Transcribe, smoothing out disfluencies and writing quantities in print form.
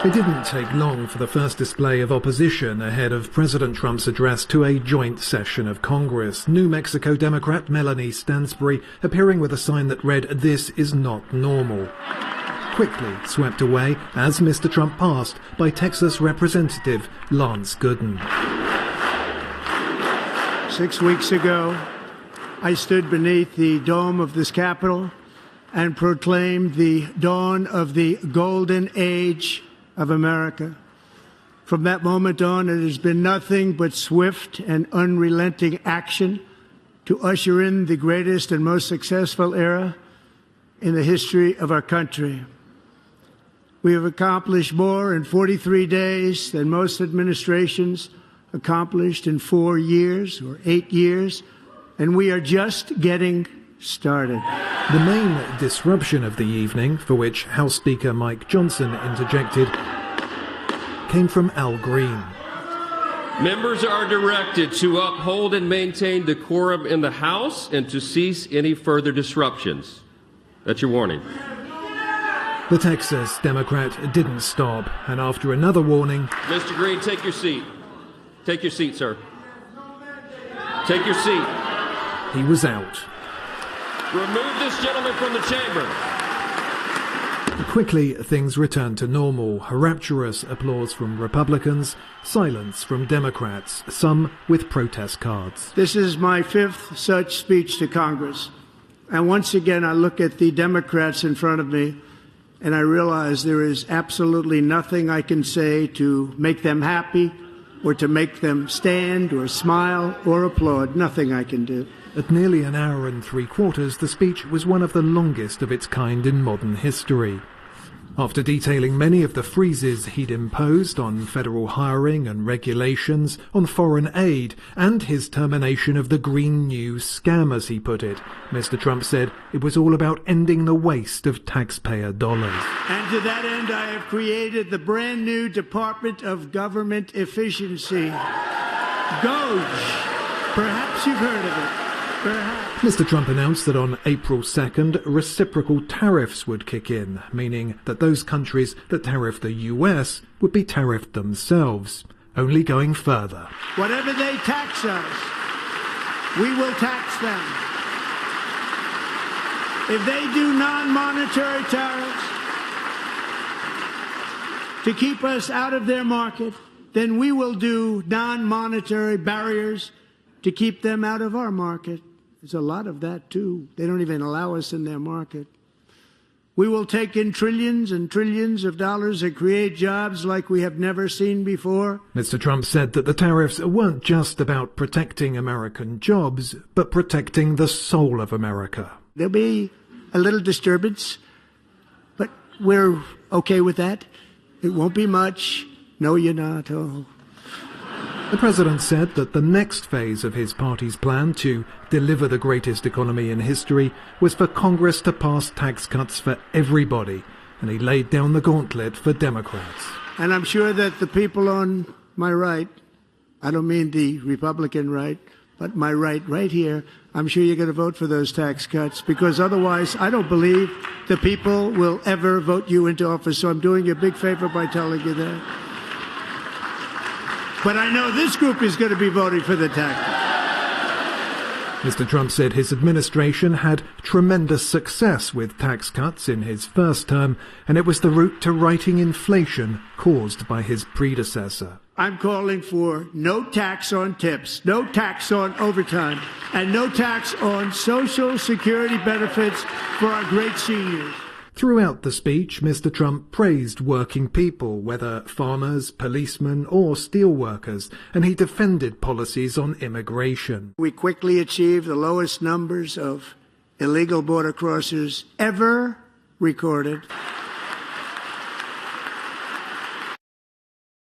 It didn't take long for the first display of opposition ahead of President Trump's address to a joint session of Congress. New Mexico Democrat Melanie Stansbury appearing with a sign that read, "This is not normal." Quickly swept away as Mr. Trump passed by Texas Representative Lance Gooden. 6 weeks ago, I stood beneath the dome of this Capitol and proclaimed the dawn of the golden age of America. From that moment on, it has been nothing but swift and unrelenting action to usher in the greatest and most successful era in the history of our country. We have accomplished more in 43 days than most administrations accomplished in 4 years or 8 years, and we are just getting started. The main disruption of the evening, for which House Speaker Mike Johnson interjected, came from Al Green. Members are directed to uphold and maintain decorum in the House and to cease any further disruptions. That's your warning. The Texas Democrat didn't stop, and after another warning... Mr. Green, take your seat. Take your seat, sir. Take your seat. He was out. Remove this gentleman from the chamber. Quickly, things returned to normal. Rapturous applause from Republicans, silence from Democrats, some with protest cards. This is my 5th such speech to Congress. And once again, I look at the Democrats in front of me, and I realize there is absolutely nothing I can say to make them happy or to make them stand or smile or applaud. Nothing I can do. At nearly an hour and 3/4, the speech was one of the longest of its kind in modern history. After detailing many of the freezes he'd imposed on federal hiring and regulations, on foreign aid, and his termination of the Green New scam, as he put it, Mr. Trump said it was all about ending the waste of taxpayer dollars. And to that end, I have created the brand new Department of Government Efficiency, DOGE. Perhaps you've heard of it. Perhaps. Mr. Trump announced that on April 2nd, reciprocal tariffs would kick in, meaning that those countries that tariff the US would be tariffed themselves, only going further. Whatever they tax us, we will tax them. If they do non-monetary tariffs to keep us out of their market, then we will do non-monetary barriers to keep them out of our market. There's a lot of that, too. They don't even allow us in their market. We will take in trillions and trillions of dollars and create jobs like we have never seen before. Mr. Trump said that the tariffs weren't just about protecting American jobs, but protecting the soul of America. There'll be a little disturbance, but we're okay with that. It won't be much. No, you're not. Oh. The president said that the next phase of his party's plan to deliver the greatest economy in history was for Congress to pass tax cuts for everybody, and he laid down the gauntlet for Democrats. And I'm sure that the people on my right, I don't mean the Republican right, but my right here, I'm sure you're going to vote for those tax cuts, because otherwise I don't believe the people will ever vote you into office. So I'm doing you a big favor by telling you that. But I know this group is going to be voting for the tax. Mr. Trump said his administration had tremendous success with tax cuts in his first term, and it was the route to righting inflation caused by his predecessor. I'm calling for no tax on tips, no tax on overtime, and no tax on Social Security benefits for our great seniors. Throughout the speech, Mr. Trump praised working people, whether farmers, policemen or steelworkers, and he defended policies on immigration. We quickly achieved the lowest numbers of illegal border crossers ever recorded.